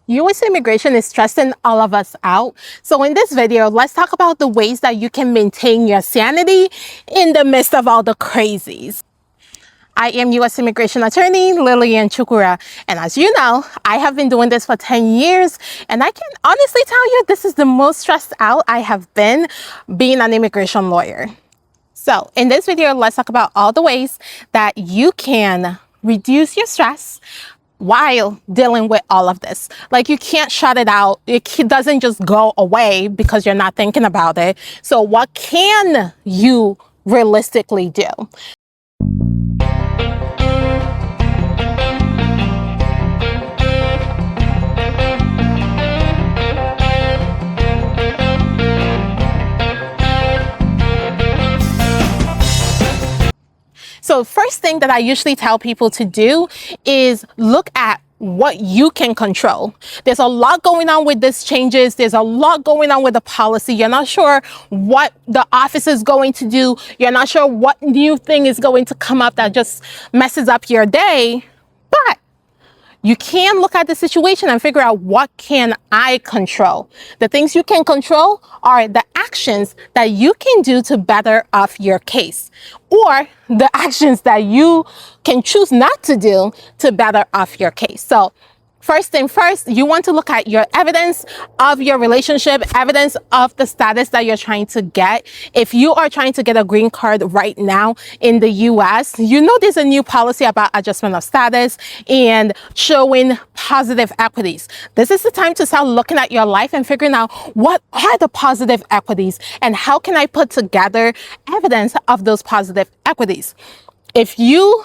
US immigration is stressing all of us out. So in this video, let's talk about the ways that you can maintain your sanity in the midst of all the crazies. I am US immigration attorney Lilian Chukwurah, and as you know, I have been doing this for 10 years, and I can honestly tell you this is the most stressed out I have been being an immigration lawyer. So in this video, let's talk about all the ways that you can reduce your stress while dealing with all of this. Like, you can't shut it out. It doesn't just go away because you're not thinking about it. So what can you realistically do? So first thing that I usually tell people to do is look at what you can control. There's a lot going on with these changes. There's a lot going on with the policy. You're not sure what the office is going to do. You're not sure what new thing is going to come up that just messes up your day. But you can look at the situation and figure out, what can I control? The things you can control are the actions that you can do to better off your case, or the actions that you can choose not to do to better off your case. So first thing first, you want to look at your evidence of your relationship, evidence of the status that you're trying to get. If you are trying to get a green card right now in the US, you know there's a new policy about adjustment of status and showing positive equities. This is the time to start looking at your life and figuring out, what are the positive equities and how can I put together evidence of those positive equities? If you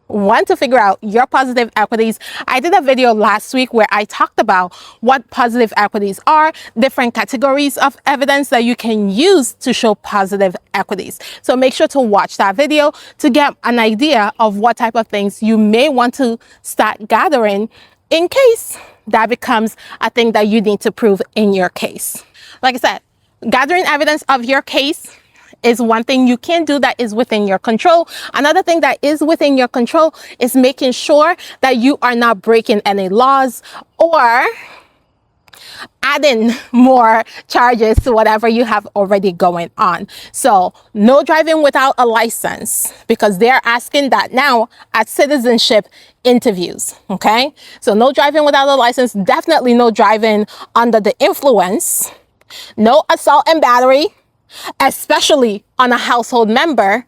want to figure out your positive equities, I did a video last week where I talked about what positive equities are, different categories of evidence that you can use to show positive equities. So make sure to watch that video to get an idea of what type of things you may want to start gathering in case that becomes a thing that you need to prove in your case. Like I said, gathering evidence of your case is one thing you can do that is within your control. Another thing that is within your control is making sure that you are not breaking any laws or adding more charges to whatever you have already going on. So no driving without a license, because they're asking that now at citizenship interviews. Okay, so no driving without a license, definitely no driving under the influence, no assault and battery, especially on a household member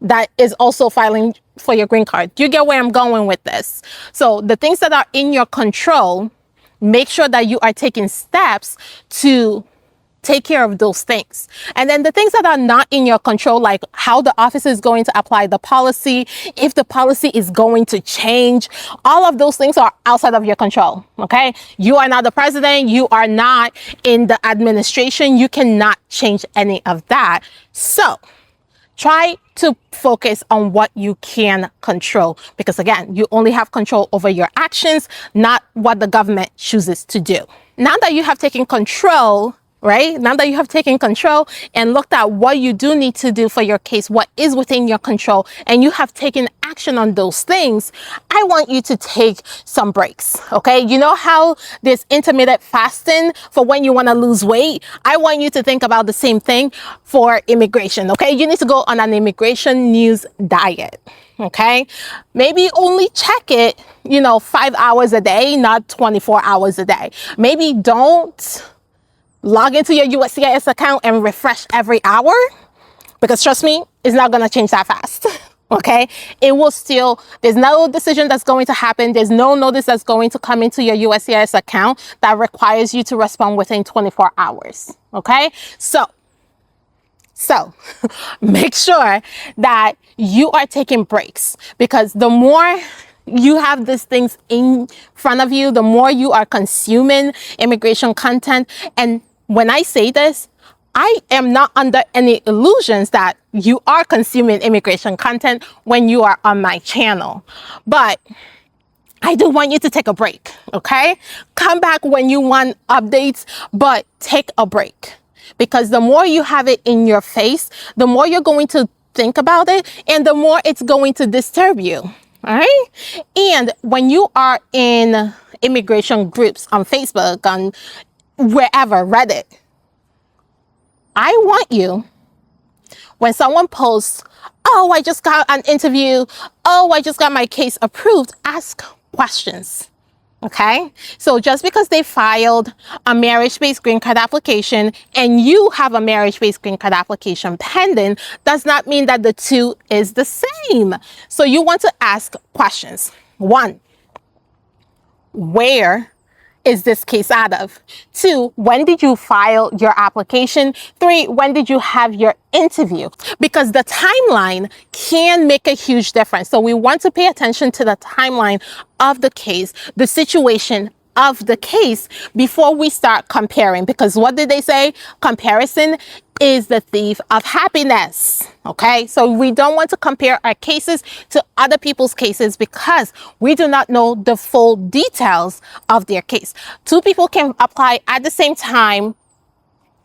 that is also filing for your green card. Do you get where I'm going with this? So the things that are in your control, make sure that you are taking steps to take care of those things. And then the things that are not in your control, like how the office is going to apply the policy, if the policy is going to change, all of those things are outside of your control. Okay, you are not the president, you are not in the administration, you cannot change any of that. So try to focus on what you can control, because again, you only have control over your actions, not what the government chooses to do. Now that you have taken control, right? Now that you have taken control and looked at what you do need to do for your case, what is within your control, and you have taken action on those things, I want you to take some breaks, okay? You know how there's intermittent fasting for when you want to lose weight? I want you to think about the same thing for immigration, okay? You need to go on an immigration news diet, okay? Maybe only check it, 5 hours a day, not 24 hours a day. Maybe don't log into your USCIS account and refresh every hour, because trust me, it's not going to change that fast. Okay, it will still, there's no decision that's going to happen. There's no notice that's going to come into your USCIS account that requires you to respond within 24 hours. Okay, so make sure that you are taking breaks, because the more you have these things in front of you, the more you are consuming immigration content. And when I say this, I am not under any illusions that you are consuming immigration content when you are on my channel. But I do want you to take a break, okay? Come back when you want updates, but take a break. Because the more you have it in your face, the more you're going to think about it, and the more it's going to disturb you. All right. And when you are in immigration groups on Facebook, on wherever, Reddit. I want you, when someone posts, oh, I just got an interview, oh, I just got my case approved, ask questions. Okay, so just because they filed a marriage-based green card application and you have a marriage-based green card application pending does not mean that the two is the same. So you want to ask questions. 1, where is this case out of? 2, when did you file your application? 3, when did you have your interview? Because the timeline can make a huge difference. So we want to pay attention to the timeline of the case, the situation of the case before we start comparing. Because what did they say? Comparison is the thief of happiness. Okay, so we don't want to compare our cases to other people's cases because we do not know the full details of their case. 2 people can apply at the same time,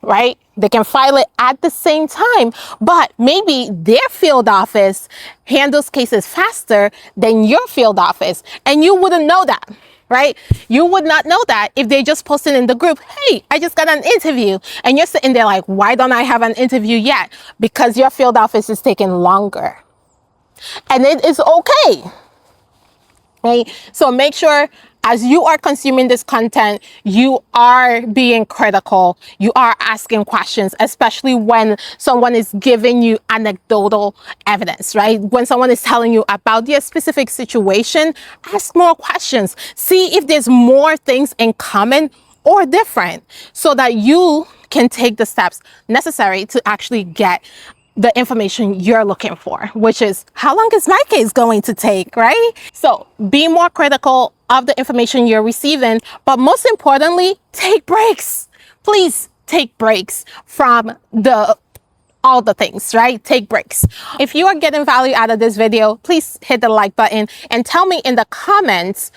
right? They can file it at the same time, but maybe their field office handles cases faster than your field office, and you wouldn't know that. Right? You would not know that if they just posted in the group, hey, I just got an interview. And you're sitting there like, why don't I have an interview yet? Because your field office is taking longer. And it is okay. Right? So make sure as you are consuming this content, you are being critical. You are asking questions, especially when someone is giving you anecdotal evidence, right? When someone is telling you about their specific situation, ask more questions. See if there's more things in common or different so that you can take the steps necessary to actually get the information you're looking for, which is how long is my case going to take, right? So be more critical of the information you're receiving, but most importantly, take breaks. Please take breaks from all the things, right? Take breaks. If you are getting value out of this video, please hit the like button and tell me in the comments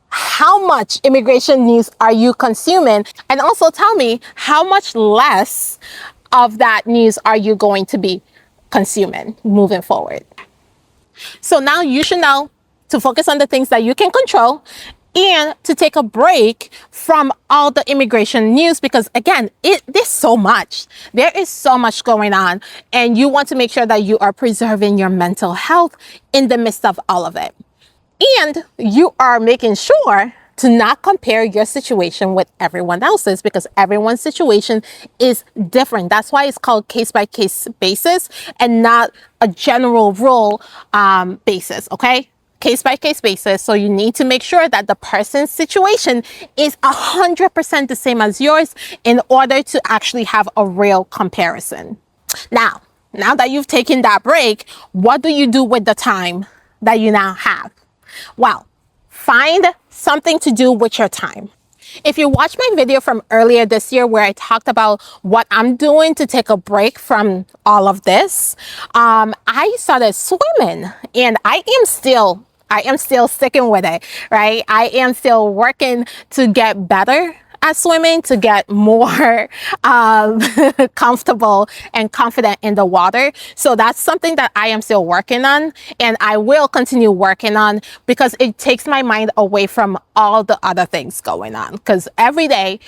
how much immigration news are you consuming, and also tell me how much less of that news are you going to be consuming moving forward. So now you should know to focus on the things that you can control and to take a break from all the immigration news, because again, there's so much. There is so much going on, and you want to make sure that you are preserving your mental health in the midst of all of it. And you are making sure to not compare your situation with everyone else's, because everyone's situation is different. That's why it's called case-by-case basis and not a general rule basis, okay? Case-by-case basis. So you need to make sure that the person's situation is 100% the same as yours in order to actually have a real comparison. Now that you've taken that break, what do you do with the time that you now have? Well, find something to do with your time. If you watched my video from earlier this year where I talked about what I'm doing to take a break from all of this, I started swimming, and I am still sticking with it, right? I am still working to get better at swimming, to get more comfortable and confident in the water. So that's something that I am still working on, and I will continue working on, because it takes my mind away from all the other things going on. Because every day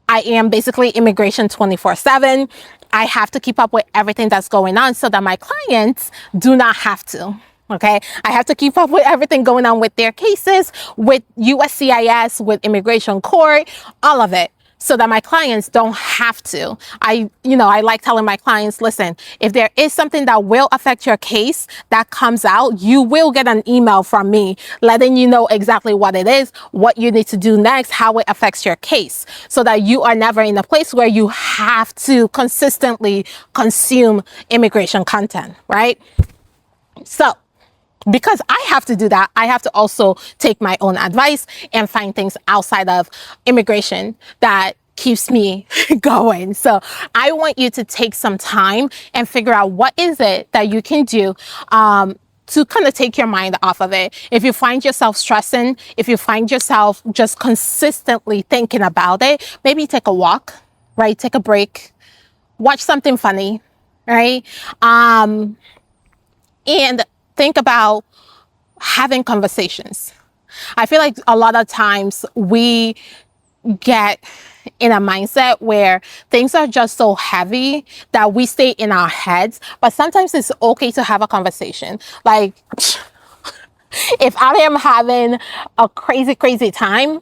I am basically immigration 24/7. I have to keep up with everything that's going on so that my clients do not have to. Okay, I have to keep up with everything going on with their cases, with USCIS, with immigration court, all of it, so that my clients don't have to. I like telling my clients, listen, if there is something that will affect your case that comes out, you will get an email from me letting you know exactly what it is, what you need to do next, how it affects your case, so that you are never in a place where you have to consistently consume immigration content, right? So, because I have to do that, I have to also take my own advice and find things outside of immigration that keeps me going. So I want you to take some time and figure out what is it that you can do to kind of take your mind off of it. If you find yourself stressing, if you find yourself just consistently thinking about it, maybe take a walk, right? Take a break, watch something funny, right? And think about having conversations, I feel like a lot of times we get in a mindset where things are just so heavy that we stay in our heads, but sometimes it's okay to have a conversation. Like, if I am having a crazy time,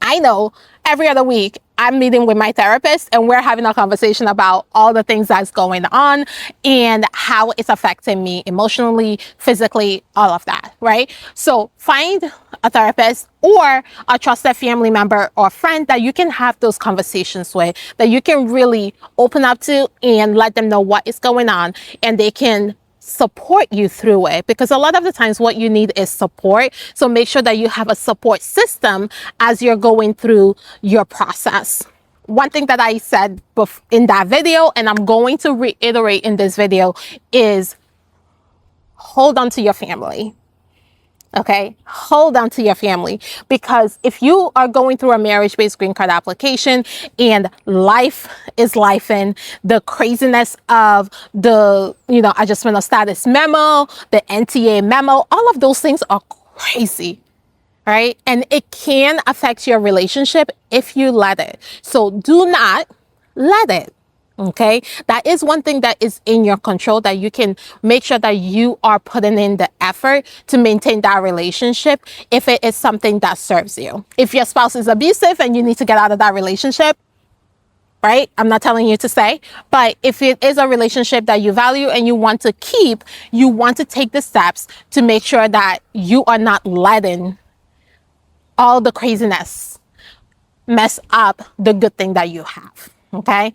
I know every other week I'm meeting with my therapist and we're having a conversation about all the things that's going on and how it's affecting me emotionally, physically, all of that, right? So find a therapist or a trusted family member or friend that you can have those conversations with, that you can really open up to and let them know what is going on, and they can support you through it, because a lot of the times what you need is support. So make sure that you have a support system as you're going through your process. One thing that I said in that video, and I'm going to reiterate in this video, is hold on to your family. Okay, hold on to your family, because if you are going through a marriage-based green card application and life is life, and the craziness of the, adjustment of status memo, the NTA memo, all of those things are crazy, right? And it can affect your relationship if you let it. So do not let it. Okay, that is one thing that is in your control, that you can make sure that you are putting in the effort to maintain that relationship if it is something that serves you. If your spouse is abusive and you need to get out of that relationship, right? I'm not telling you to stay, but if it is a relationship that you value and you want to keep, you want to take the steps to make sure that you are not letting all the craziness mess up the good thing that you have. Okay.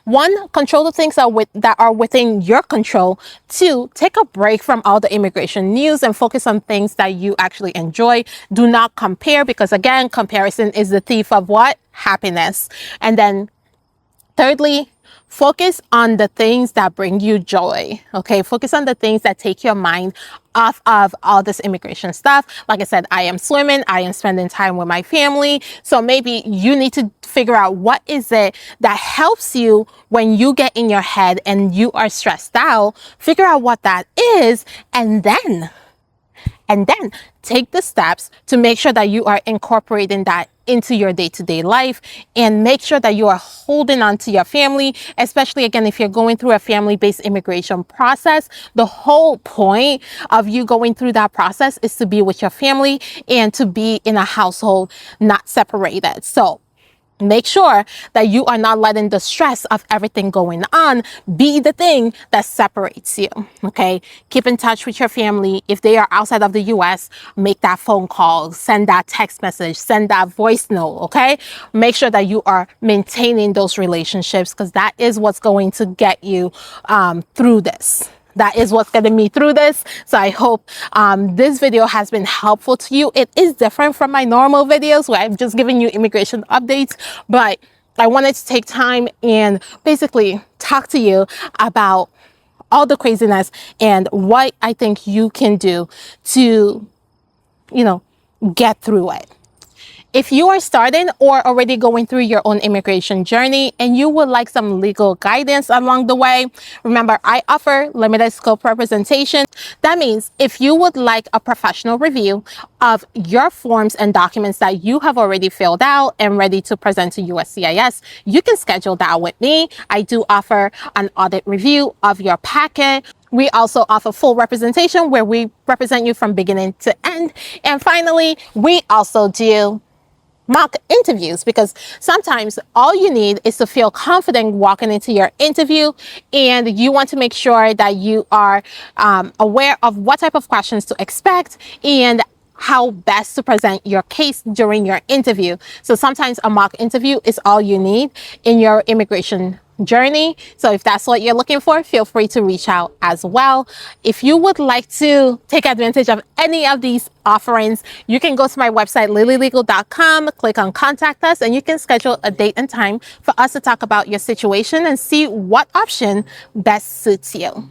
One, control the things that are within your control. Two, take a break from all the immigration news and focus on things that you actually enjoy. Do not compare, because again, comparison is the thief of what? Happiness. And then thirdly, focus on the things that bring you joy. Okay, focus on the things that take your mind off of all this immigration stuff. Like I said, I am swimming, I am spending time with my family. So maybe you need to figure out what is it that helps you when you get in your head and you are stressed out. Figure out what that is, and then take the steps to make sure that you are incorporating that into your day-to-day life, and make sure that you are holding on to your family, especially again, if you're going through a family-based immigration process. The whole point of you going through that process is to be with your family and to be in a household, not separated. So make sure that you are not letting the stress of everything going on be the thing that separates you. Okay. Keep in touch with your family. If they are outside of the US, make that phone call, send that text message, send that voice note. Okay. Make sure that you are maintaining those relationships, because that is what's going to get you through this. That is what's getting me through this. So I hope this video has been helpful to you. It is different from my normal videos where I'm just giving you immigration updates, but I wanted to take time and basically talk to you about all the craziness and what I think you can do to, get through it. If you are starting or already going through your own immigration journey and you would like some legal guidance along the way, remember, I offer limited scope representation. That means if you would like a professional review of your forms and documents that you have already filled out and ready to present to USCIS, you can schedule that with me. I do offer an audit review of your packet. We also offer full representation where we represent you from beginning to end. And finally, we also do mock interviews, because sometimes all you need is to feel confident walking into your interview, and you want to make sure that you are aware of what type of questions to expect and how best to present your case during your interview. So sometimes a mock interview is all you need in your immigration journey. So if that's what you're looking for, feel free to reach out as well. If you would like to take advantage of any of these offerings, you can go to my website, lilylegal.com, click on contact us, and you can schedule a date and time for us to talk about your situation and see what option best suits you.